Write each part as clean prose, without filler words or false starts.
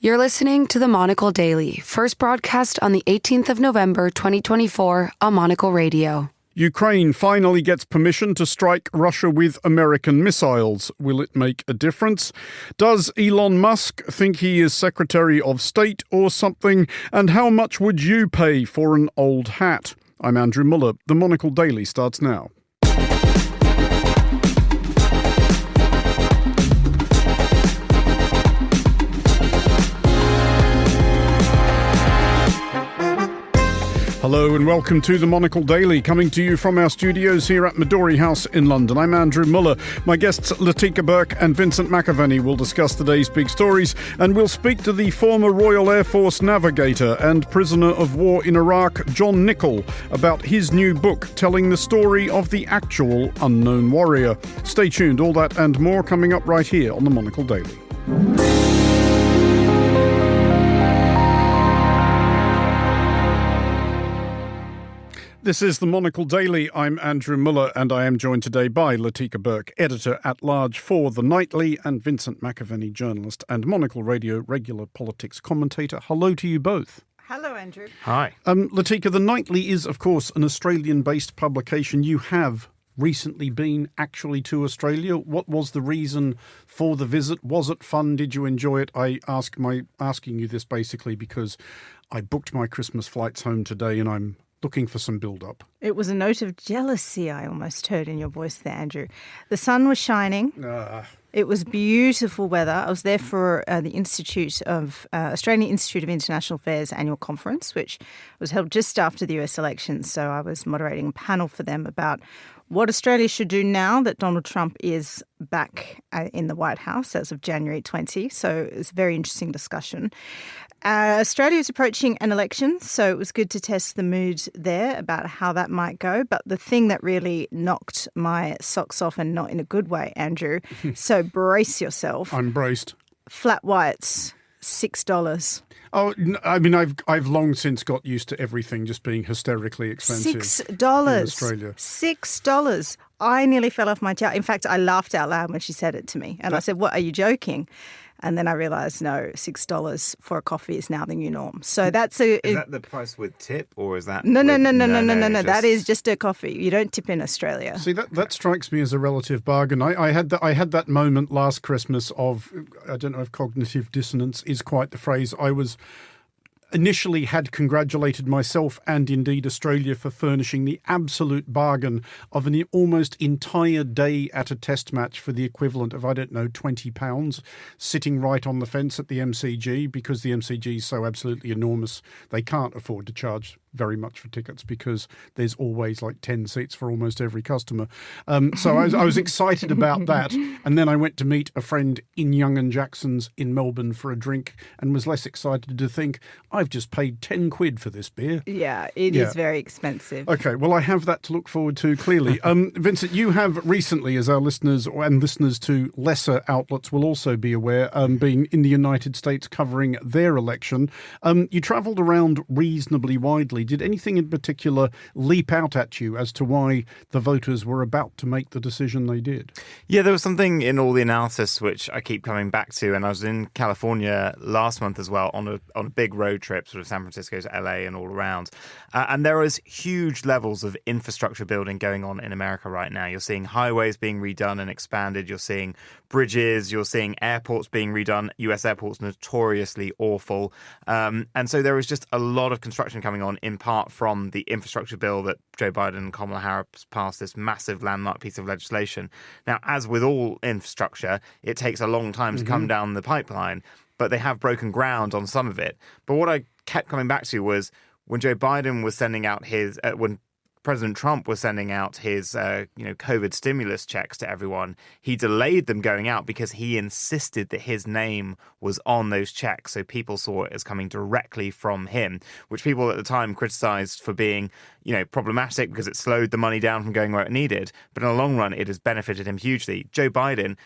You're listening to the Monocle Daily, first broadcast on the 18th of November, 2024 on Monocle Radio. Ukraine finally gets permission to strike Russia with American missiles. Will it make a difference? Does Elon Musk think he is Secretary of State or something? And how much would you pay for an old hat? I'm Andrew Muller. The Monocle Daily starts now. Hello and welcome to the Monocle Daily, coming to you from our studios here at Midori House in London. I'm Andrew Muller. My guests Latike, Bourke and Vincent McAviney will discuss today's big stories, and we'll speak to the former Royal Air Force navigator and prisoner of war in Iraq, John Nichol, about his new book telling the story of the actual unknown warrior. Stay tuned, all that and more coming up right here on the Monocle Daily. This is the Monocle Daily. I'm Andrew Muller, and I am joined today by Latike, Bourke, editor-at-large for The Nightly, and Vincent McAviney, journalist and Monocle Radio regular politics commentator. Hello to you both. Hello, Andrew. Hi. Latike, The Nightly is, of course, an Australian-based publication. You have recently been actually to Australia. What was the reason for the visit? Was it fun? Did you enjoy it? Asking you this basically because I booked my Christmas flights home today, and I'm looking for some build-up. It was a note of jealousy I almost heard in your voice there, Andrew. The sun was shining. It was beautiful weather. I was there for the Australian Institute of International Affairs annual conference, which was held just after the US elections. So I was moderating a panel for them about what Australia should do now that Donald Trump is back in the White House as of January 20. So it was a very interesting discussion. Australia is approaching an election, so it was good to test the mood there about how that might go. But the thing that really knocked my socks off, and not in a good way, Andrew, so brace yourself. I'm braced. Flat whites, $6. Oh, I mean, I've long since got used to everything just being hysterically expensive. $6 in Australia. $6. I nearly fell off my chair. In fact, I laughed out loud when she said it to me. And I said, "What, are you joking?" And then I realised, no, $6 for a coffee is now the new norm. So that's Is that the price with tip, or is that... No. That is just a coffee. You don't tip in Australia. See, that strikes me as a relative bargain. I had that moment last Christmas of, I don't know if cognitive dissonance is quite the phrase. I was initially had congratulated myself and indeed Australia for furnishing the absolute bargain of an almost entire day at a test match for the equivalent of, I don't know, £20, sitting right on the fence at the MCG, because the MCG is so absolutely enormous. They can't afford to charge very much for tickets because there's always like 10 seats for almost every customer. So I was excited about that. And then I went to meet a friend in Young and Jackson's in Melbourne for a drink and was less excited to think, I've just paid 10 quid for this beer. Yeah, it is very expensive. Okay, well, I have that to look forward to, clearly. Vincent, you have recently, as our listeners and listeners to lesser outlets will also be aware, being in the United States covering their election. You travelled around reasonably widely. Did anything in particular leap out at you as to why the voters were about to make the decision they did? Yeah, there was something in all the analysis which I keep coming back to, and I was in California last month as well on a big road trip, sort of San Francisco to LA and all around. And there is huge levels of infrastructure building going on in America right now. You're seeing highways being redone and expanded. You're seeing bridges. You're seeing airports being redone. US airports notoriously awful. And so there is just a lot of construction coming on, in part from the infrastructure bill that Joe Biden and Kamala Harris passed, this massive landmark piece of legislation. Now, as with all infrastructure, it takes a long time to come down the pipeline, but they have broken ground on some of it. But what I kept coming back to was when Joe Biden was sending out his, when President Trump was sending out his, COVID stimulus checks to everyone, he delayed them going out because he insisted that his name was on those checks. So people saw it as coming directly from him, which people at the time criticized for being, problematic because it slowed the money down from going where it needed. But in the long run, it has benefited him hugely. Joe Biden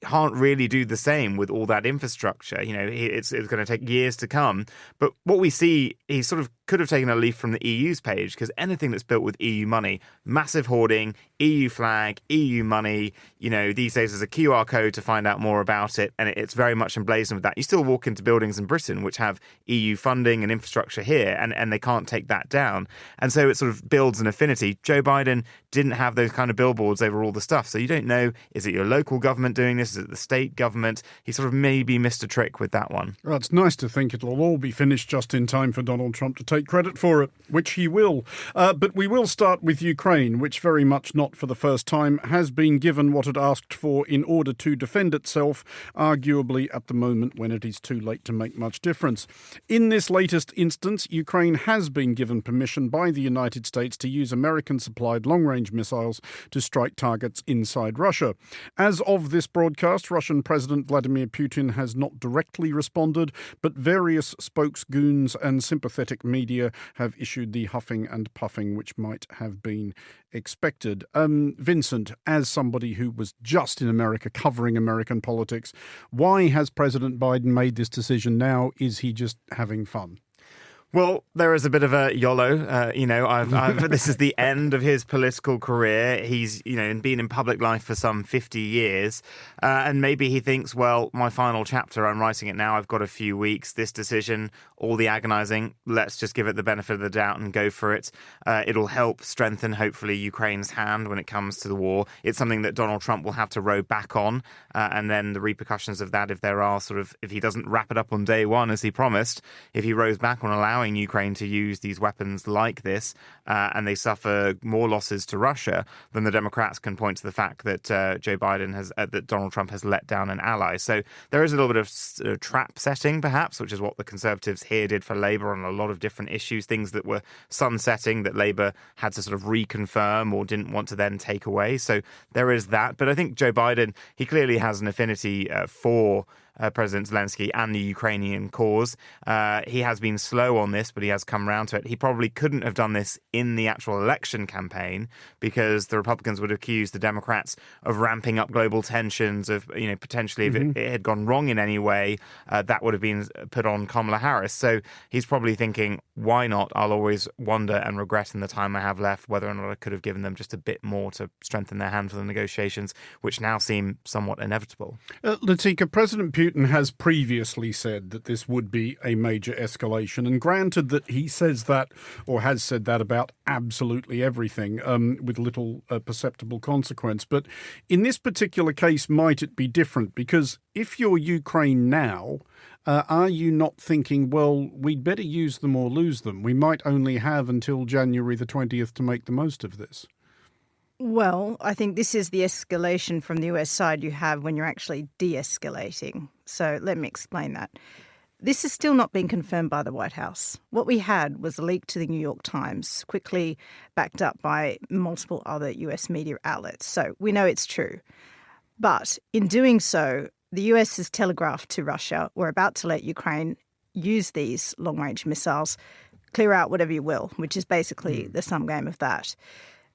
can't really do the same with all that infrastructure. It's going to take years to come. But what we see, he sort of could have taken a leaf from the EU's page, because anything that's built with EU money, massive hoarding, EU flag, EU money, these days there's a QR code to find out more about it, and it's very much emblazoned with that. You still walk into buildings in Britain which have EU funding and infrastructure here, and they can't take that down. And so it sort of builds an affinity. Joe Biden didn't have those kind of billboards over all the stuff, so you don't know, is it your local government doing this? Is it the state government? He sort of maybe missed a trick with that one. Well, it's nice to think it'll all be finished just in time for Donald Trump to take credit for it, which he will. But we will start with Ukraine, which very much not for the first time has been given what it asked for in order to defend itself, arguably at the moment when it is too late to make much difference. In this latest instance, Ukraine has been given permission by the United States to use American-supplied long-range missiles to strike targets inside Russia. As of this broadcast, Russian President Vladimir Putin has not directly responded, but various spokesgoons and sympathetic media have issued the huffing and puffing which might have been expected. Vincent, as somebody who was just in America covering American politics, why has President Biden made this decision now? Is he just having fun? Well, there is a bit of a YOLO. This is the end of his political career. He's, been in public life for some 50 years. And maybe he thinks, well, my final chapter, I'm writing it now. I've got a few weeks. This decision, all the agonizing, let's just give it the benefit of the doubt and go for it. It'll help strengthen, hopefully, Ukraine's hand when it comes to the war. It's something that Donald Trump will have to row back on. And then the repercussions of that, if he doesn't wrap it up on day one, as he promised, if he rows back on allowing Ukraine to use these weapons like this, and they suffer more losses to Russia, then the Democrats can point to the fact that that Donald Trump has let down an ally. So there is a little bit of trap setting, perhaps, which is what the Conservatives here did for Labour on a lot of different issues, things that were sunsetting that Labour had to sort of reconfirm or didn't want to then take away. So there is that. But I think Joe Biden, he clearly has an affinity for President Zelensky and the Ukrainian cause. He has been slow on this, but he has come round to it. He probably couldn't have done this in the actual election campaign, because the Republicans would accuse the Democrats of ramping up global tensions, of potentially if it had gone wrong in any way, that would have been put on Kamala Harris. So he's probably thinking, why not? I'll always wonder and regret in the time I have left whether or not I could have given them just a bit more to strengthen their hand for the negotiations, which now seem somewhat inevitable. Latike, President Putin has previously said that this would be a major escalation, and granted that he says that, or has said that, about absolutely everything, with little perceptible consequence. But in this particular case, might it be different? Because if you're Ukraine now, are you not thinking, well, we'd better use them or lose them? We might only have until January the 20th to make the most of this. Well, I think this is the escalation from the US side you have when you're actually de-escalating. So let me explain that. This has still not been confirmed by the White House. What we had was a leak to the New York Times, quickly backed up by multiple other US media outlets. So we know it's true. But in doing so, the US has telegraphed to Russia, we're about to let Ukraine use these long-range missiles, clear out whatever you will, which is basically the sum game of that.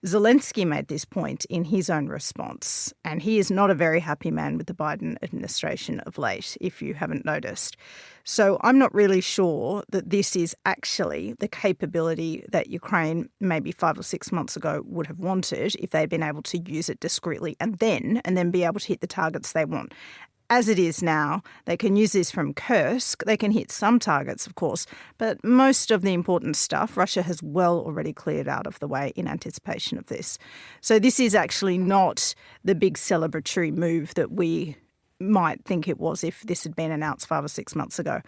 Zelensky made this point in his own response, and he is not a very happy man with the Biden administration of late, if you haven't noticed. So I'm not really sure that this is actually the capability that Ukraine maybe 5 or 6 months ago would have wanted if they'd been able to use it discreetly and then be able to hit the targets they want. As it is now, they can use this from Kursk. They can hit some targets, of course, but most of the important stuff Russia has well already cleared out of the way in anticipation of this. So this is actually not the big celebratory move that we might think it was if this had been announced 5 or 6 months ago.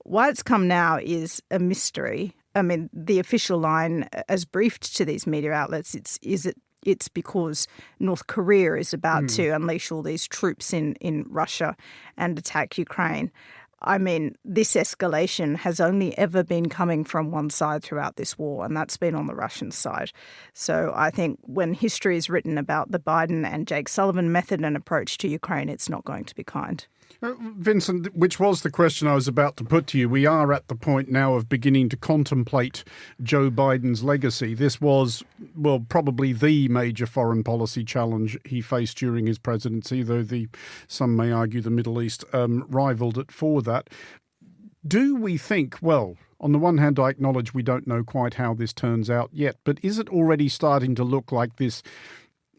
Why it's come now is a mystery. I mean, the official line, as briefed to these media outlets, it's because North Korea is about to unleash all these troops in Russia and attack Ukraine. I mean, this escalation has only ever been coming from one side throughout this war, and that's been on the Russian side. So I think when history is written about the Biden and Jake Sullivan method and approach to Ukraine, it's not going to be kind. Vincent, which was the question I was about to put to you, we are at the point now of beginning to contemplate Joe Biden's legacy. This was, well, probably the major foreign policy challenge he faced during his presidency, though some may argue the Middle East rivaled it for that. Do we think, well, on the one hand, I acknowledge we don't know quite how this turns out yet, but is it already starting to look like this?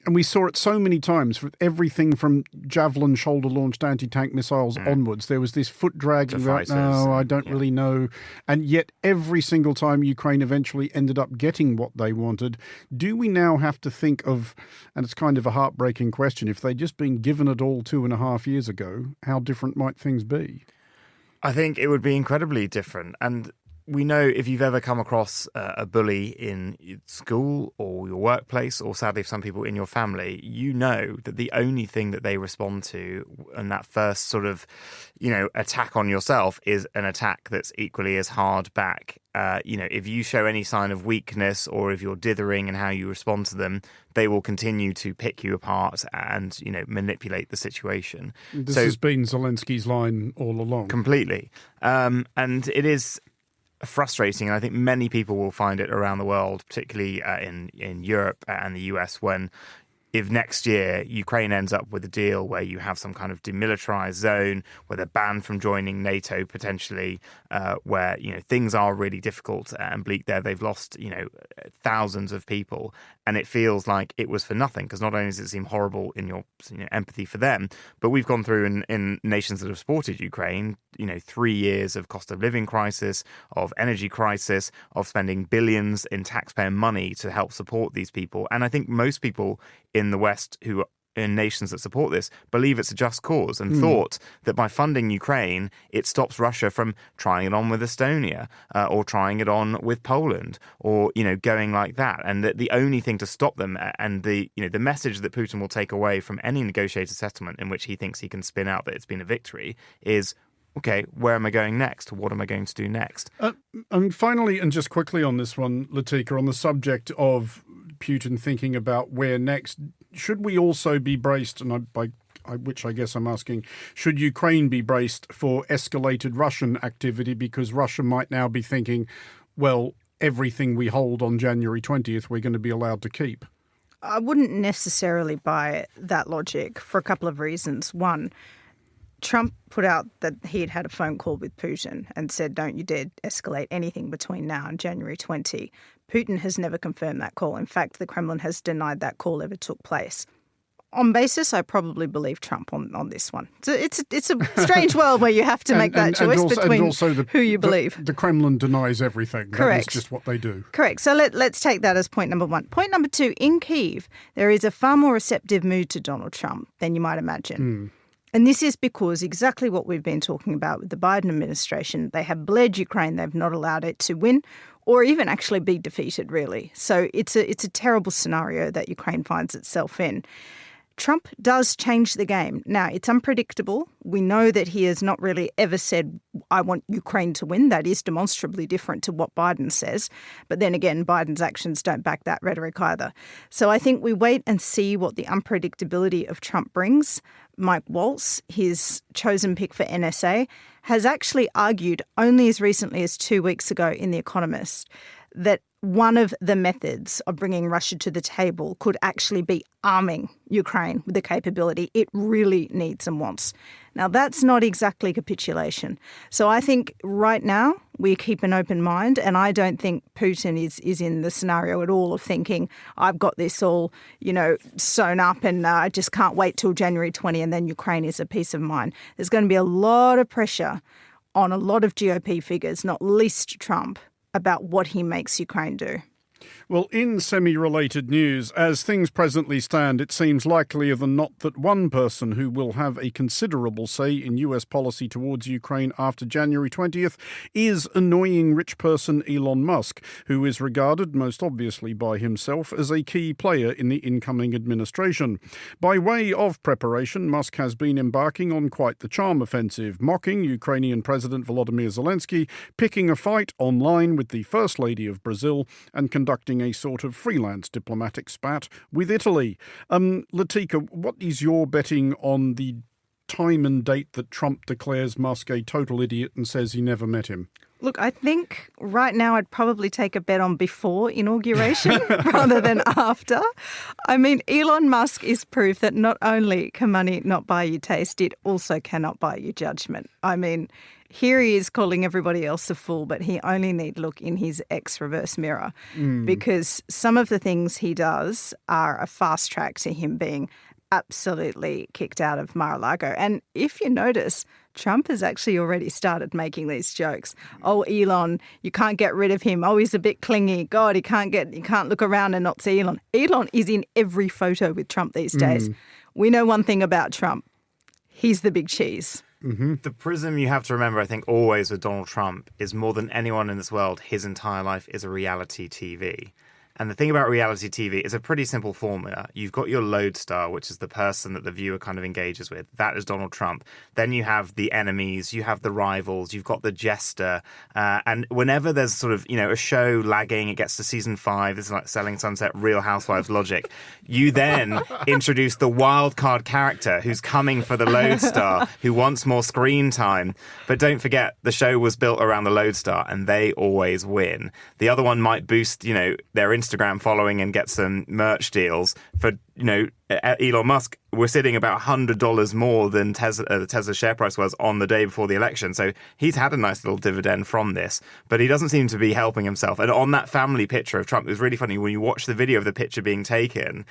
And we saw it so many times with everything from Javelin shoulder-launched anti-tank missiles onwards. There was this foot dragging about, no, I don't really know. And yet every single time Ukraine eventually ended up getting what they wanted, do we now have to think of, and it's kind of a heartbreaking question, if they'd just been given it all 2.5 years ago, how different might things be? I think it would be incredibly different. And we know if you've ever come across a bully in school or your workplace, or sadly for some people in your family, you know that the only thing that they respond to and that first sort of, attack on yourself is an attack that's equally as hard back. If you show any sign of weakness or if you're dithering in how you respond to them, they will continue to pick you apart and, manipulate the situation. This has been Zelensky's line all along. Completely. And it is frustrating, and I think many people will find it around the world, particularly in Europe and the US, if next year Ukraine ends up with a deal where you have some kind of demilitarized zone, where they're banned from joining NATO potentially, where things are really difficult and bleak there. They've lost thousands of people, and it feels like it was for nothing, because not only does it seem horrible in your empathy for them, but we've gone through in nations that have supported Ukraine 3 years of cost of living crisis, of energy crisis, of spending billions in taxpayer money to help support these people. And I think most people in the West who are in nations that support this believe it's a just cause, and thought that by funding Ukraine, it stops Russia from trying it on with Estonia or trying it on with Poland, or, going like that. And that the only thing to stop them, and the message that Putin will take away from any negotiated settlement in which he thinks he can spin out that it's been a victory is, okay, where am I going next? What am I going to do next? And finally, and just quickly on this one, Latike, on the subject of Putin thinking about where next, should we also be braced, and by which I guess I'm asking, should Ukraine be braced for escalated Russian activity, because Russia might now be thinking, well, everything we hold on January 20th we're going to be allowed to keep? I wouldn't necessarily buy that logic for a couple of reasons. One, Trump put out that he had had a phone call with Putin and said, don't you dare escalate anything between now and January 20. Putin has never confirmed that call. In fact, the Kremlin has denied that call ever took place. On basis, I probably believe Trump on this one. It's a strange world where you have to make that choice between who you believe. The Kremlin denies everything. Correct. That is just what they do. Correct. So let's take that as point number one. Point number two, in Kyiv, there is a far more receptive mood to Donald Trump than you might imagine. And this is because exactly what we've been talking about with the Biden administration. They have bled Ukraine. They've not allowed it to win or even actually be defeated, really. So it's a terrible scenario that Ukraine finds itself in. Trump does change the game. Now, it's unpredictable. We know that he has not really ever said, I want Ukraine to win. That is demonstrably different to what Biden says. But then again, Biden's actions don't back that rhetoric either. So I think we wait and see what the unpredictability of Trump brings. Mike Waltz, his chosen pick for NSA, has actually argued only as recently as 2 weeks ago in The Economist that one of the methods of bringing Russia to the table could actually be arming Ukraine with the capability it really needs and wants. Now, that's not exactly capitulation. So I think right now we keep an open mind, and I don't think Putin is in the scenario at all of thinking, I've got this all, sewn up and I just can't wait till January 20 and then Ukraine is a piece of mind. There's going to be a lot of pressure on a lot of GOP figures, not least Trump, about what he makes Ukraine do. Well, in semi-related news, as things presently stand, it seems likelier than not that one person who will have a considerable say in US policy towards Ukraine after January 20th is annoying rich person Elon Musk, who is regarded most obviously by himself as a key player in the incoming administration. By way of preparation, Musk has been embarking on quite the charm offensive, mocking Ukrainian President Volodymyr Zelensky, picking a fight online with the First Lady of Brazil, and conducting a sort of freelance diplomatic spat with Italy. Latike, what is your betting on the time and date that Trump declares Musk a total idiot and says he never met him? Look, I think right now I'd probably take a bet on before inauguration rather than after. I mean, Elon Musk is proof that not only can money not buy you taste, it also cannot buy you judgment. I mean, here he is calling everybody else a fool, but he only need look in his reverse mirror because some of the things he does are a fast track to him being absolutely kicked out of Mar-a-Lago. And if you notice, Trump has actually already started making these jokes. Oh, Elon, you can't get rid of him. Oh, he's a bit clingy. God, you can't look around and not see Elon. Elon is in every photo with Trump these days. We know one thing about Trump. He's the big cheese. Mm-hmm. The prism you have to remember, I think, always with Donald Trump is more than anyone in this world, his entire life is a reality TV. And the thing about reality TV is a pretty simple formula. You've got your lodestar, which is the person that the viewer kind of engages with. That is Donald Trump. Then you have the enemies, you have the rivals, you've got the jester. And whenever there's sort of, a show lagging, it gets to season 5, this is like Selling Sunset, Real Housewives logic. You then introduce the wild card character who's coming for the lodestar, who wants more screen time. But don't forget, the show was built around the lodestar and they always win. The other one might boost, their Instagram following and get some merch deals. For Elon Musk, we're sitting about $100 more than the Tesla share price was on the day before the election. So he's had a nice little dividend from this, but he doesn't seem to be helping himself. And on that family picture of Trump, it was really funny when you watch the video of the picture being taken.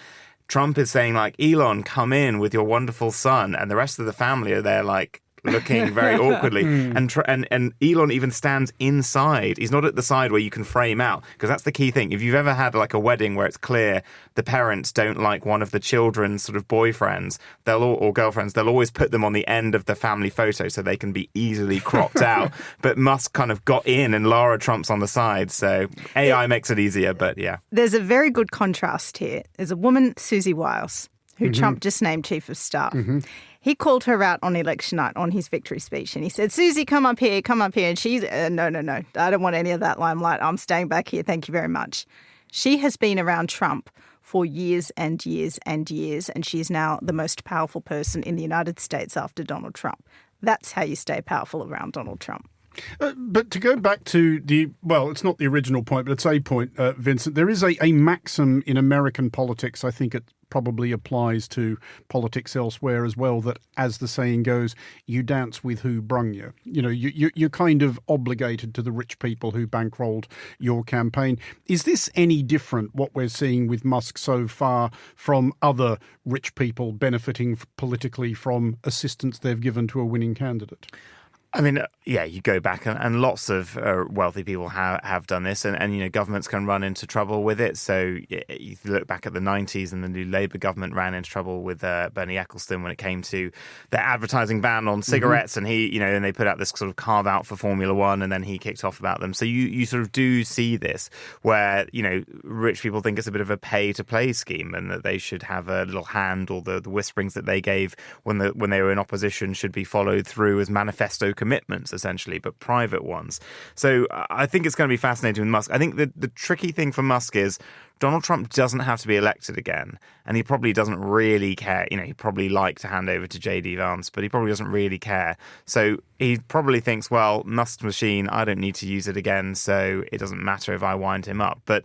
Trump is saying like, Elon, come in with your wonderful son, and the rest of the family are there like looking very awkwardly. And Elon even stands inside. He's not at the side where you can frame out, because that's the key thing. If you've ever had like a wedding where it's clear the parents don't like one of the children's sort of boyfriends or girlfriends, they'll always put them on the end of the family photo so they can be easily cropped out. But Musk kind of got in and Lara Trump's on the side. So AI makes it easier, but yeah. There's a very good contrast here. There's a woman, Susie Wiles, who Trump just named Chief of Staff. He called her out on election night on his victory speech and he said, Susie, come up here. And she's, no, I don't want any of that limelight. I'm staying back here. Thank you very much. She has been around Trump for years and years and years, and she's now the most powerful person in the United States after Donald Trump. That's how you stay powerful around Donald Trump. But to go back to it's not the original point, but it's a point, Vincent, there is a maxim in American politics, I think it probably applies to politics elsewhere as well, that, as the saying goes, you dance with who brung you. You're kind of obligated to the rich people who bankrolled your campaign. Is this any different, what we're seeing with Musk so far, from other rich people benefiting politically from assistance they've given to a winning candidate? I mean, yeah, you go back and lots of wealthy people have done this, and governments can run into trouble with it. So you look back at the 90s, and the new Labour government ran into trouble with Bernie Ecclestone when it came to the advertising ban on cigarettes, and and they put out this sort of carve out for Formula One, and then he kicked off about them. So you sort of do see this where rich people think it's a bit of a pay to play scheme, and that they should have a little hand, or the whisperings that they gave when they were in opposition should be followed through as manifesto commitments, essentially, but private ones. So I think it's going to be fascinating with Musk. I think the tricky thing for Musk is Donald Trump doesn't have to be elected again, and he probably doesn't really care. He'd probably like to hand over to J.D. Vance, but he probably doesn't really care. So he probably thinks, well, Musk's machine, I don't need to use it again, so it doesn't matter if I wind him up. But,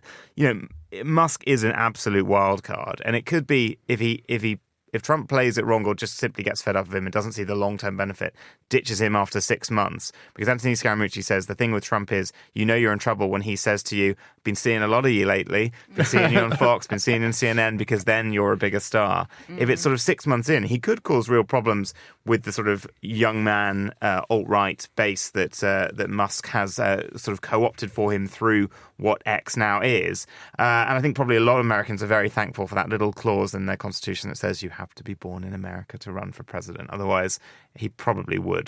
Musk is an absolute wild card, and it could be if Trump plays it wrong or just simply gets fed up of him and doesn't see the long-term benefit, ditches him after 6 months. Because Anthony Scaramucci says the thing with Trump is, you're in trouble when he says to you, been seeing a lot of you lately, been seeing you on Fox, been seeing you on CNN, because then you're a bigger star. If it's sort of 6 months in, he could cause real problems with the sort of young man alt-right base that Musk has sort of co-opted for him through what X now is. And I think probably a lot of Americans are very thankful for that little clause in their constitution that says you have to be born in America to run for president. Otherwise, he probably would.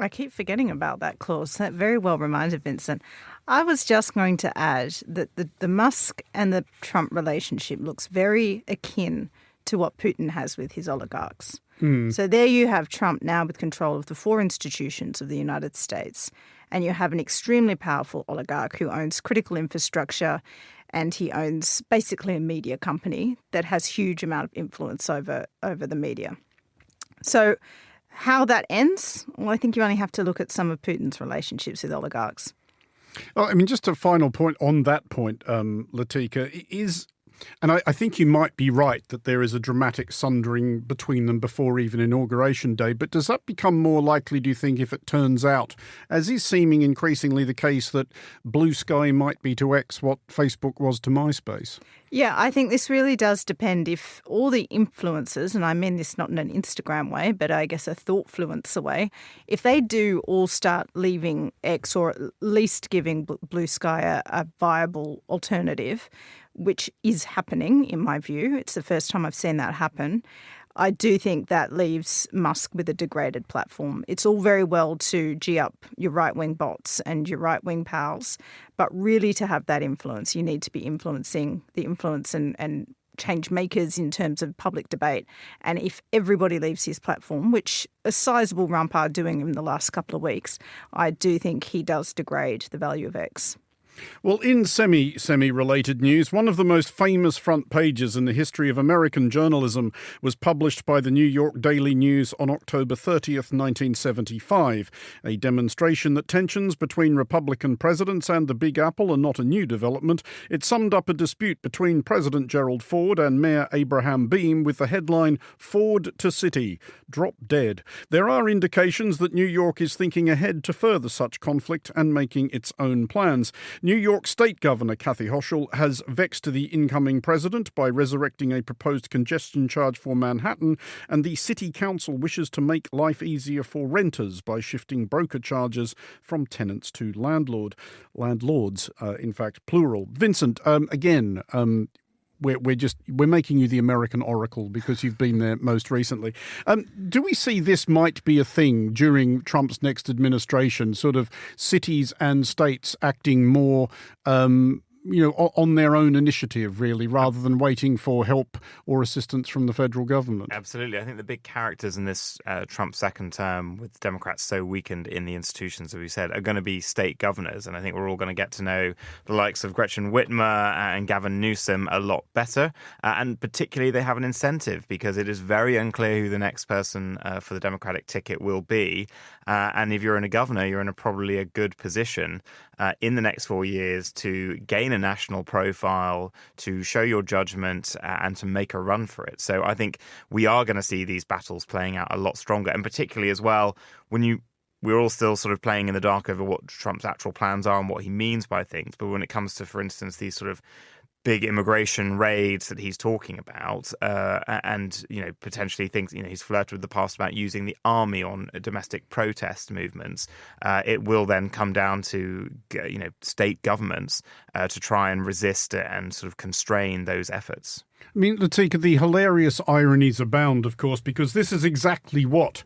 I keep forgetting about that clause. That very well reminded, Vincent. I was just going to add that the Musk and the Trump relationship looks very akin to what Putin has with his oligarchs. So there you have Trump now with control of the 4 institutions of the United States, and you have an extremely powerful oligarch who owns critical infrastructure, and he owns basically a media company that has huge amount of influence over the media. So how that ends? Well, I think you only have to look at some of Putin's relationships with oligarchs. Well, I mean, just a final point on that point, Latike, is... And I think you might be right that there is a dramatic sundering between them before even Inauguration Day. But does that become more likely, do you think, if it turns out, as is seeming increasingly the case, that Blue Sky might be to X what Facebook was to MySpace? Yeah, I think this really does depend if all the influencers, and I mean this not in an Instagram way, but I guess a thoughtfluencer way, if they do all start leaving X or at least giving Blue Sky a viable alternative, which is happening in my view. It's the first time I've seen that happen. I do think that leaves Musk with a degraded platform. It's all very well to gee up your right-wing bots and your right-wing pals, but really to have that influence, you need to be influencing the influence and change makers in terms of public debate. And if everybody leaves his platform, which a sizable rump are doing in the last couple of weeks, I do think he does degrade the value of X. Well, in semi-related news, one of the most famous front pages in the history of American journalism was published by the New York Daily News on October 30th, 1975. A demonstration that tensions between Republican presidents and the Big Apple are not a new development. It summed up a dispute between President Gerald Ford and Mayor Abraham Beame with the headline, "Ford to City, Drop Dead." There are indications that New York is thinking ahead to further such conflict and making its own plans. New York State Governor Kathy Hochul has vexed the incoming president by resurrecting a proposed congestion charge for Manhattan, and the city council wishes to make life easier for renters by shifting broker charges from tenants to landlords, in fact, plural. Vincent, We're making you the American oracle because you've been there most recently. Do we see this might be a thing during Trump's next administration, sort of cities and states acting more on their own initiative, really, rather than waiting for help or assistance from the federal government? Absolutely. I think the big characters in this Trump second term, with Democrats so weakened in the institutions, as we said, are going to be state governors. And I think we're all going to get to know the likes of Gretchen Whitmer and Gavin Newsom a lot better. And particularly they have an incentive because it is very unclear who the next person for the Democratic ticket will be. And if you're in a governor, you're in probably a good position in the next 4 years to gain a national profile, to show your judgment and to make a run for it. So I think we are going to see these battles playing out a lot stronger. And particularly as well, we're all still sort of playing in the dark over what Trump's actual plans are and what he means by things. But when it comes to, for instance, these sort of big immigration raids that he's talking about, and potentially things he's flirted with the past about using the army on domestic protest movements. It will then come down to state governments to try and resist it and sort of constrain those efforts. I mean, Latike, the hilarious ironies abound, of course, because this is exactly what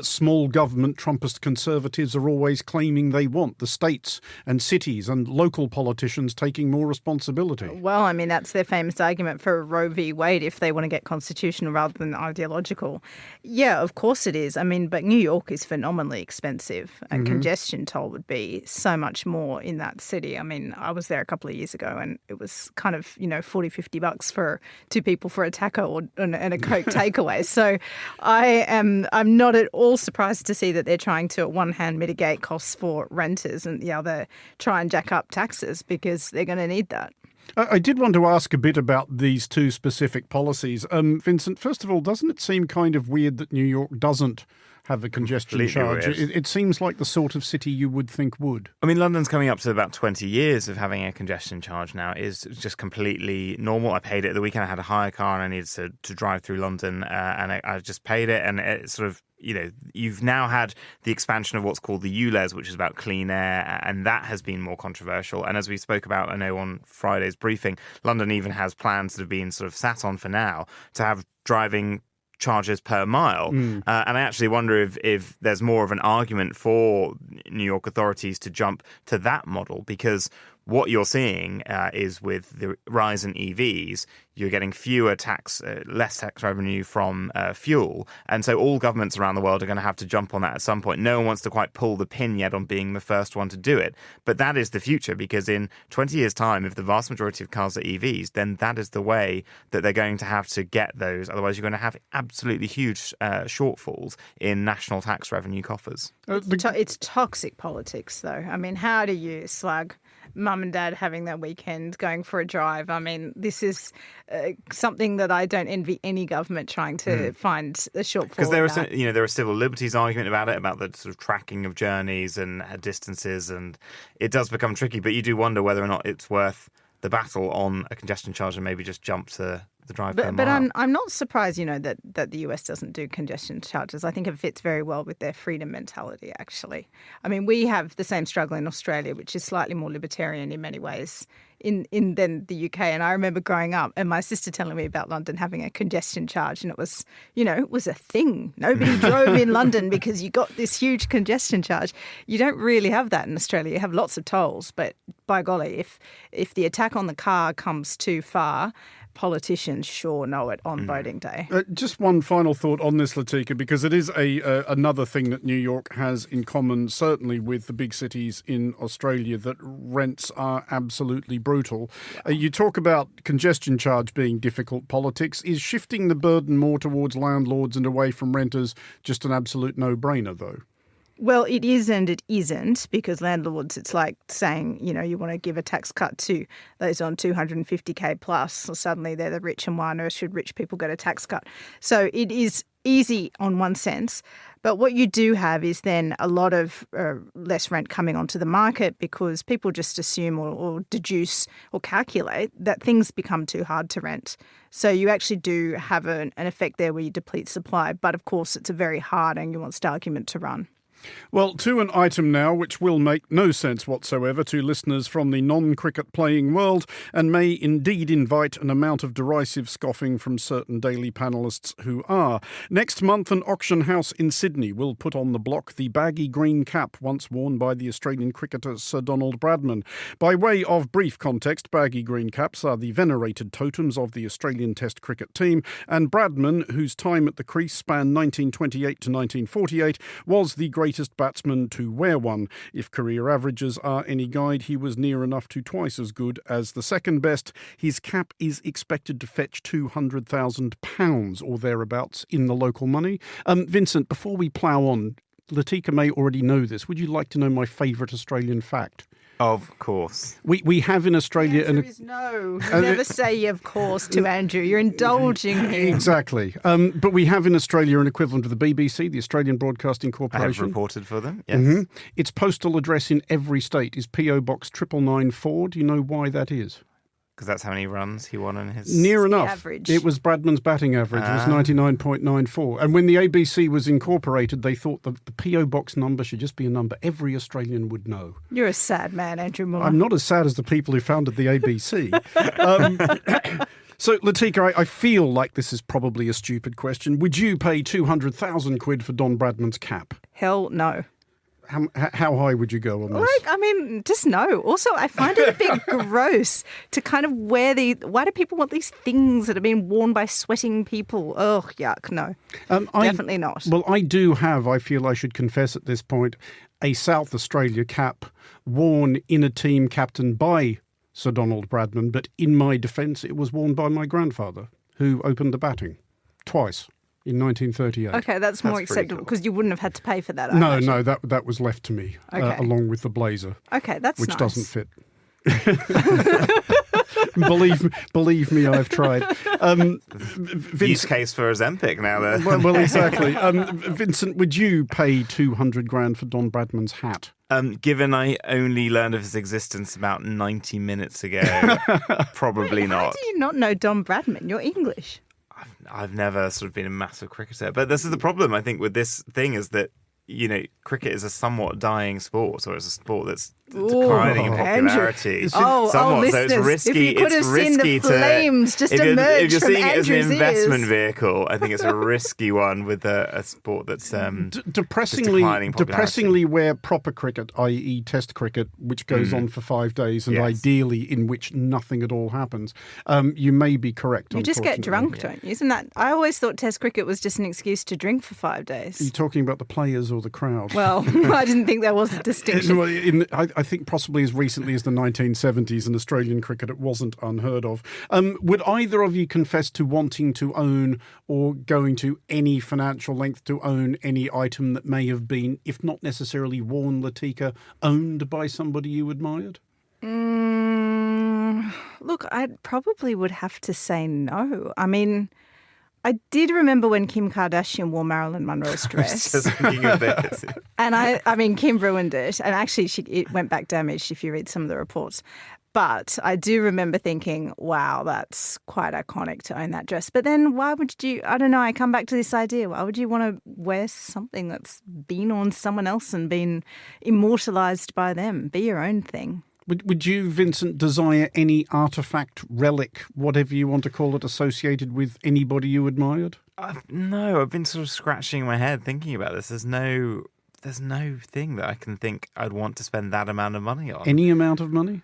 small government Trumpist conservatives are always claiming they want, the states and cities and local politicians taking more responsibility. Well, I mean, that's their famous argument for Roe v. Wade if they want to get constitutional rather than ideological. Yeah, of course it is. I mean, but New York is phenomenally expensive. A congestion toll would be so much more in that city. I mean, I was there a couple of years ago and it was kind of, $40-50 for two people for a taco and a Coke takeaway. So I'm not at all surprised to see that they're trying to, at one hand, mitigate costs for renters and the other try and jack up taxes because they're going to need that. I did want to ask a bit about these two specific policies. Vincent, first of all, doesn't it seem kind of weird that New York doesn't have a congestion charge? It seems like the sort of city you would think would. I mean, London's coming up to about 20 years of having a congestion charge now. Is just completely normal. I paid it the weekend. I had a hire car and I needed to drive through London and I just paid it, and it sort of, you've now had the expansion of what's called the ULEZ, which is about clean air, and that has been more controversial. And as we spoke about, I know on Friday's briefing, London even has plans that have been sort of sat on for now to have driving charges per mile. And I actually wonder if there's more of an argument for New York authorities to jump to that model, because what you're seeing is with the rise in EVs, you're getting less tax revenue from fuel. And so all governments around the world are going to have to jump on that at some point. No one wants to quite pull the pin yet on being the first one to do it. But that is the future, because in 20 years' time, if the vast majority of cars are EVs, then that is the way that they're going to have to get those. Otherwise, you're going to have absolutely huge shortfalls in national tax revenue coffers. It's toxic politics, though. I mean, how do you slug mum and dad having their weekend going for a drive? I mean, this is something that I don't envy any government trying to find a shortfall. Because there are civil liberties argument about it, about the sort of tracking of journeys and distances, and it does become tricky. But you do wonder whether or not it's worth the battle on a congestion charge and maybe just jump to the drive per mile. But I'm not surprised, that the US doesn't do congestion charges. I think it fits very well with their freedom mentality, actually. I mean, we have the same struggle in Australia, which is slightly more libertarian in many ways than the UK. And I remember growing up and my sister telling me about London having a congestion charge, and it was, it was a thing. Nobody drove in London because you got this huge congestion charge. You don't really have that in Australia. You have lots of tolls, but by golly, if the attack on the car comes too far, politicians sure know it on voting day. Just one final thought on this, Latike, because it is another thing that New York has in common, certainly with the big cities in Australia, that rents are absolutely brutal. You talk about congestion charge being difficult politics. Is shifting the burden more towards landlords and away from renters just an absolute no-brainer, though? Well, it is and it isn't, because landlords, it's like saying, you want to give a tax cut to those on 250K plus, so suddenly they're the rich, and why on earth should rich people get a tax cut? So it is easy on one sense, but what you do have is then a lot of less rent coming onto the market, because people just assume or deduce or calculate that things become too hard to rent. So you actually do have an effect there where you deplete supply, but of course it's a very hard and nuanced argument to run. Well, to an item now which will make no sense whatsoever to listeners from the non-cricket playing world, and may indeed invite an amount of derisive scoffing from certain daily panellists who are. Next month, an auction house in Sydney will put on the block the baggy green cap once worn by the Australian cricketer Sir Donald Bradman. By way of brief context, baggy green caps are the venerated totems of the Australian Test cricket team, and Bradman, whose time at the crease spanned 1928 to 1948, was the greatest batsman to wear one. If career averages are any guide, he was near enough to twice as good as the second best. His cap is expected to fetch £200,000 or thereabouts in the local money. Vincent, before we plough on, Latike may already know this. Would you like to know my favourite Australian fact? Of course. We have in Australia... The answer is no. You never say of course to Andrew. You're indulging him. Exactly. But we have in Australia an equivalent of the BBC, the Australian Broadcasting Corporation. I have reported for them, yes. Mm-hmm. Its postal address in every state is PO Box 999. Do you know why that is? Because that's how many runs he won in his... Near enough. Average. It was Bradman's batting average. It was 99.94. And when the ABC was incorporated, they thought that the PO Box number should just be a number every Australian would know. You're a sad man, Andrew Moore. I'm not as sad as the people who founded the ABC. So, Latike, I feel like this is probably a stupid question. Would you pay 200,000 quid for Don Bradman's cap? Hell no. How high would you go on this? Just no. Also, I find it a bit gross to kind of wear why do people want these things that are being worn by sweating people? Oh, yuck, no. Definitely not. Well, I do have, I feel I should confess at this point, a South Australia cap worn in a team captained by Sir Donald Bradman, but in my defence, it was worn by my grandfather, who opened the batting twice. In 1938. Okay, that's more acceptable because you wouldn't have had to pay for that. No, that was left to me along with the blazer. Okay, that's which nice. Doesn't fit. Believe me, I've tried. Use case for Ozempic now. There. Well, exactly. Vincent, would you pay 200 grand for Don Bradman's hat? Given I only learned of his existence about 90 minutes ago, probably not. How do you not know Don Bradman? You're English. I've never sort of been a massive cricketer. But this is the problem, I think, with this thing is that cricket is a somewhat dying sport, or it's a sport that's declining in popularity. Somewhat. So it's risky. If you could have seen the flames just emerge if you're from seeing it as an Andrew's investment ears. vehicle, I think it's a risky one with a sport that's depressingly declining popularity. depressingly where proper cricket, i.e. Test cricket, which goes on for 5 days and ideally in which nothing at all happens, you may be correct. You just get drunk, don't you? Isn't that? I always thought Test cricket was just an excuse to drink for 5 days. Are you talking about the players or the crowd? Well, I didn't think there was a distinction. I think possibly as recently as the 1970s in Australian cricket, it wasn't unheard of. Would either of you confess to wanting to own or going to any financial length to own any item that may have been, if not necessarily worn, Latike, owned by somebody you admired? Look, I probably would have to say no. I mean, I did remember when Kim Kardashian wore Marilyn Monroe's dress. I was just thinking of this. And I mean, Kim ruined it. And actually, it went back damaged if you read some of the reports. But I do remember thinking, wow, that's quite iconic to own that dress. But then why would you, I don't know, I come back to this idea. Why would you want to wear something that's been on someone else and been immortalised by them? Be your own thing. Would you, Vincent, desire any artefact, relic, whatever you want to call it, associated with anybody you admired? No, I've been sort of scratching my head thinking about this. There's no thing that I can think I'd want to spend that amount of money on. Any amount of money?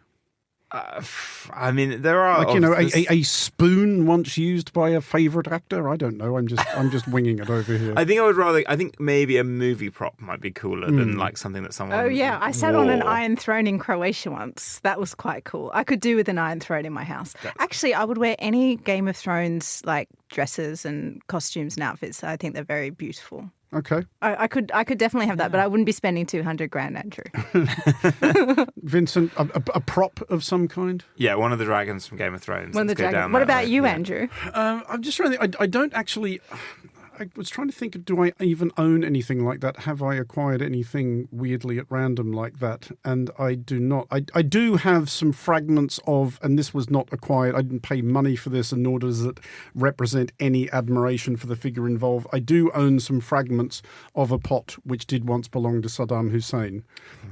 I mean, there are a spoon once used by a favourite actor. I don't know. I'm just winging it over here. I think maybe a movie prop might be cooler than like something that someone. Oh yeah, I sat on an Iron Throne in Croatia once. That was quite cool. I could do with an Iron Throne in my house. Actually, I would wear any Game of Thrones like dresses and costumes and outfits. I think they're very beautiful. Okay. I could definitely have that, but I wouldn't be spending $200,000, Andrew. Vincent, a prop of some kind? Yeah, one of the dragons from Game of Thrones. One of the dragons. What about you, Andrew? I'm just trying to think. I don't actually... I was trying to think, do I even own anything like that? Have I acquired anything weirdly at random like that? And I do not. I do have some fragments of, and this was not acquired, I didn't pay money for this, and nor does it represent any admiration for the figure involved. I do own some fragments of a pot which did once belong to Saddam Hussein.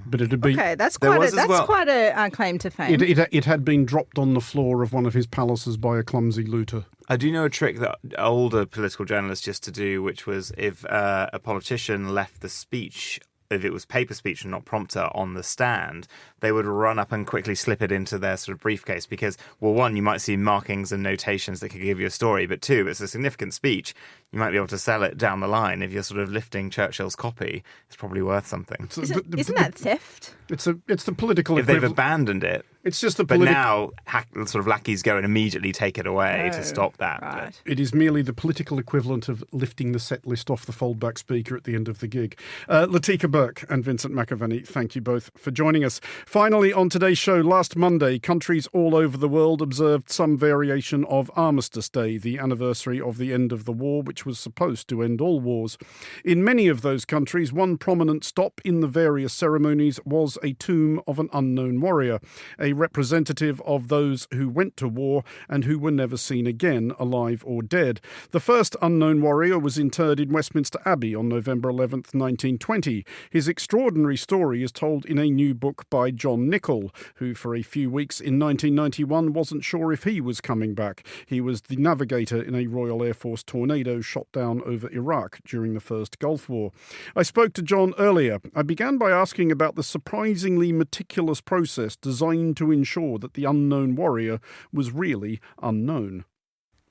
But it had been... Okay, that's quite a claim to fame. It had been dropped on the floor of one of his palaces by a clumsy looter. I do know a trick that older political journalists used to do, which was if a politician left the speech, if it was paper speech and not prompter, on the stand, they would run up and quickly slip it into their sort of briefcase because, well, one, you might see markings and notations that could give you a story, but two, it's a significant speech. You might be able to sell it down the line. If you're sort of lifting Churchill's copy, it's probably worth something. Isn't that theft? It's the political if they've abandoned it. It's just the But now, sort of lackeys go and immediately take it away to stop that. Right. It is merely the political equivalent of lifting the set list off the foldback speaker at the end of the gig. Latike, Bourke and Vincent McAviney, thank you both for joining us. Finally, on today's show, last Monday, countries all over the world observed some variation of Armistice Day, the anniversary of the end of the war, which was supposed to end all wars. In many of those countries, one prominent stop in the various ceremonies was a tomb of an unknown warrior, a representative of those who went to war and who were never seen again, alive or dead. The first unknown warrior was interred in Westminster Abbey on November 11th, 1920. His extraordinary story is told in a new book by John Nichol, who for a few weeks in 1991 wasn't sure if he was coming back. He was the navigator in a Royal Air Force Tornado shot down over Iraq during the First Gulf War. I spoke to John earlier. I began by asking about the surprisingly meticulous process designed to ensure that the unknown warrior was really unknown.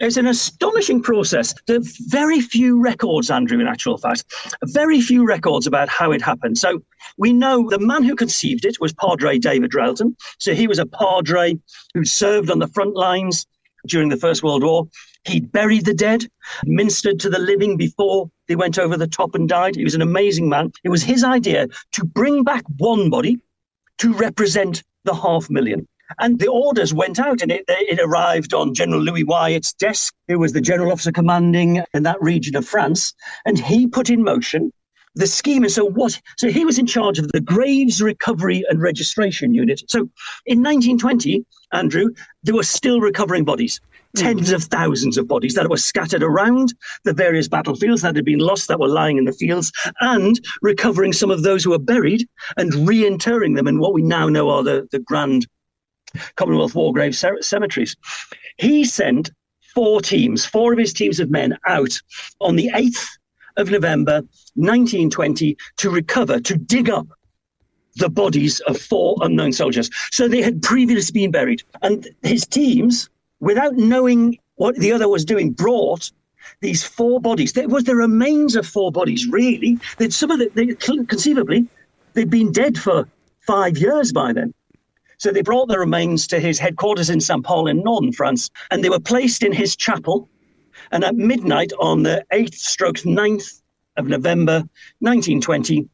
It's an astonishing process. There are very few records, Andrew, in actual fact, very few records about how it happened. So we know the man who conceived it was Padre David Railton. So he was a padre who served on the front lines during the First World War. He buried the dead, ministered to the living before they went over the top and died. He was an amazing man. It was his idea to bring back one body to represent the 500,000. And the orders went out, and it arrived on General Louis Wyatt's desk, who was the general officer commanding in that region of France. And he put in motion the scheme. And so he was in charge of the Graves Recovery and Registration Unit. So in 1920, Andrew, there were still recovering bodies. Tens of thousands of bodies that were scattered around the various battlefields that had been lost, that were lying in the fields, and recovering some of those who were buried and reinterring them in what we now know are the grand Commonwealth War Grave cemeteries. He sent four of his teams of men out on the 8th of November 1920 to dig up the bodies of four unknown soldiers. So they had previously been buried. And his teams, without knowing what the other was doing, brought these four bodies. There was the remains of four bodies, really. Conceivably, they'd been dead for 5 years by then. So they brought the remains to his headquarters in St. Paul in northern France, and they were placed in his chapel. And at midnight on the 8th/9th of November 1920,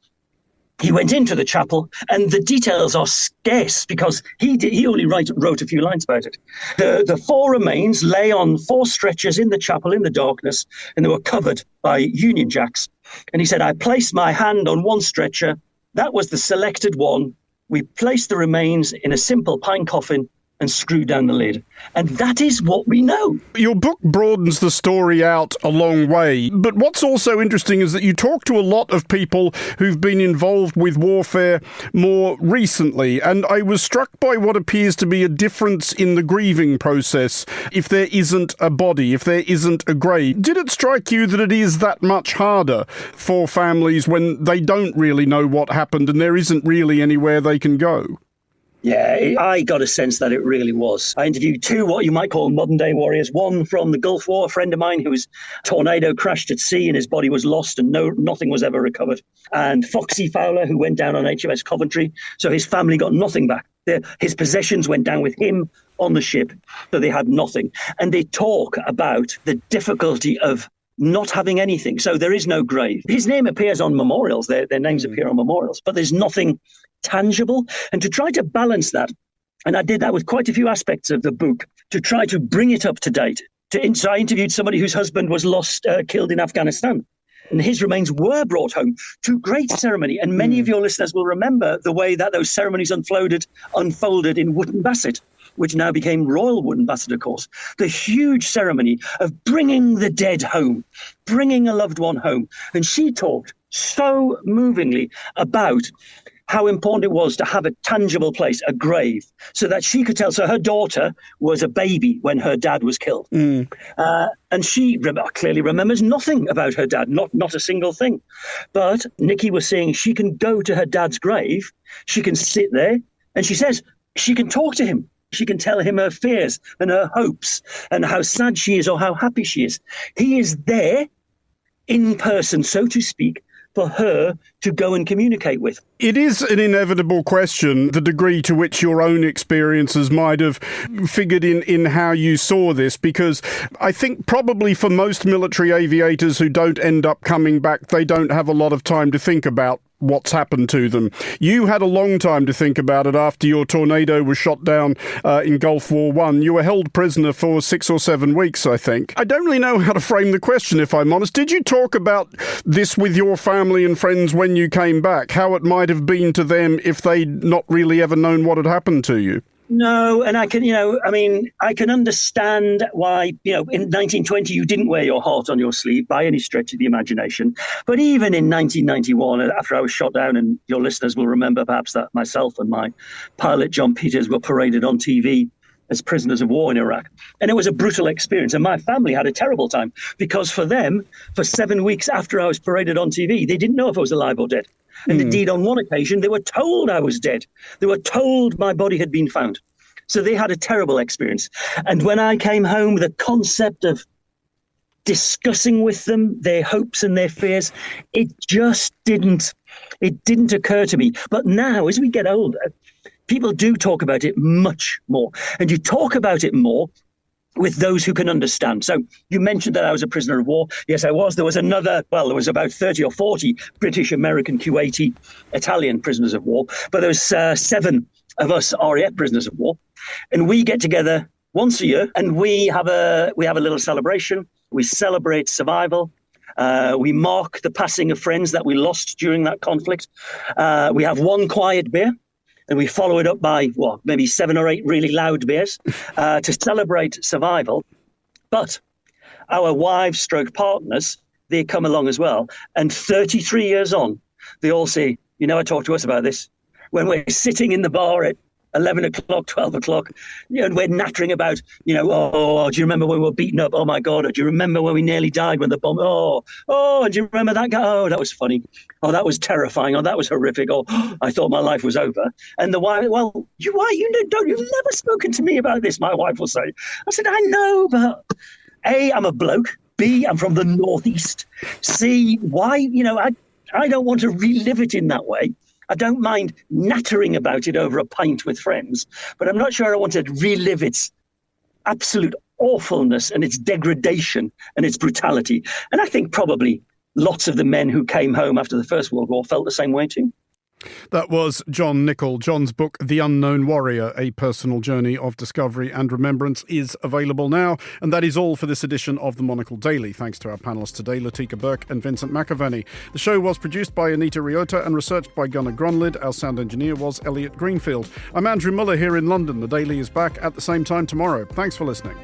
he went into the chapel, and the details are scarce because he only wrote a few lines about it. The four remains lay on four stretchers in the chapel in the darkness, and they were covered by Union Jacks. And he said, I placed my hand on one stretcher. That was the selected one. We placed the remains in a simple pine coffin and screwed down the lid. And that is what we know. Your book broadens the story out a long way, but what's also interesting is that you talk to a lot of people who've been involved with warfare more recently, and I was struck by what appears to be a difference in the grieving process if there isn't a body, if there isn't a grave. Did it strike you that it is that much harder for families when they don't really know what happened and there isn't really anywhere they can go? Yeah, I got a sense that it really was. I interviewed two what you might call modern-day warriors. One from the Gulf War, a friend of mine whose tornado crashed at sea and his body was lost and nothing was ever recovered. And Foxy Fowler, who went down on HMS Coventry, so his family got nothing back. His possessions went down with him on the ship, so they had nothing. And they talk about the difficulty of not having anything. So there is no grave. His name appears on memorials. Their names appear on memorials, but there's nothing tangible. And to try to balance that, and I did that with quite a few aspects of the book, to try to bring it up to date. So I interviewed somebody whose husband was killed in Afghanistan, and his remains were brought home to great ceremony. And many of your listeners will remember the way that those ceremonies unfolded in Wootton Bassett, which now became Royal Wootton Bassett, of course. The huge ceremony of bringing the dead home, bringing a loved one home. And she talked so movingly about how important it was to have a tangible place, a grave, so that she could tell. So her daughter was a baby when her dad was killed. And she clearly remembers nothing about her dad, not a single thing. But Nikki was saying she can go to her dad's grave, she can sit there, and she says she can talk to him. She can tell him her fears and her hopes and how sad she is or how happy she is. He is there in person, so to speak, for her to go and communicate with. It is an inevitable question, the degree to which your own experiences might have figured in how you saw this, because I think probably for most military aviators who don't end up coming back, they don't have a lot of time to think about what's happened to them. You had a long time to think about it after your tornado was shot down in Gulf War I. You were held prisoner for 6 or 7 weeks, I think. I don't really know how to frame the question, if I'm honest. Did you talk about this with your family and friends when you came back? How it might have been to them if they'd not really ever known what had happened to you? No, and I can understand why, in 1920 you didn't wear your heart on your sleeve by any stretch of the imagination. But even in 1991, after I was shot down, and your listeners will remember perhaps that myself and my pilot John Peters were paraded on TV as prisoners of war in Iraq. And it was a brutal experience. And my family had a terrible time because for them, for 7 weeks after I was paraded on TV, they didn't know if I was alive or dead. And indeed, on one occasion, they were told I was dead. They were told my body had been found. So they had a terrible experience. And when I came home, the concept of discussing with them their hopes and their fears, it didn't occur to me. But now, as we get older, people do talk about it much more. And you talk about it more with those who can understand. So you mentioned that I was a prisoner of war. Yes, I was. There was there was about 30 or 40 British, American, Kuwaiti, Italian prisoners of war. But there was 7 of us RAF prisoners of war. And we get together once a year and we have a little celebration. We celebrate survival. We mark the passing of friends that we lost during that conflict. We have one quiet beer, and we follow it up by, maybe 7 or 8 really loud beers to celebrate survival. But our wives stroke partners, they come along as well. And 33 years on, they all say, you never talk to us about this. When we're sitting in the bar at 11 o'clock, 12 o'clock, and we're nattering about, do you remember when we were beaten up? Oh, my God. Or do you remember when we nearly died when the bomb? And do you remember that guy? Oh, that was funny. Oh, that was terrifying. Oh, that was horrific. Oh, I thought my life was over. And the wife, you've never spoken to me about this, my wife will say. I said, I know, but A, I'm a bloke. B, I'm from the Northeast. C, why, I don't want to relive it in that way. I don't mind nattering about it over a pint with friends, but I'm not sure I want to relive its absolute awfulness and its degradation and its brutality. And I think probably lots of the men who came home after the First World War felt the same way too. That was John Nichol. John's book, The Unknown Warrior, A Personal Journey of Discovery and Remembrance, is available now. And that is all for this edition of the Monocle Daily. Thanks to our panellists today, Latike, Bourke and Vincent McAviney. The show was produced by Anita Riota and researched by Gunnar Grunlid. Our sound engineer was Elliot Greenfield. I'm Andrew Muller here in London. The Daily is back at the same time tomorrow. Thanks for listening.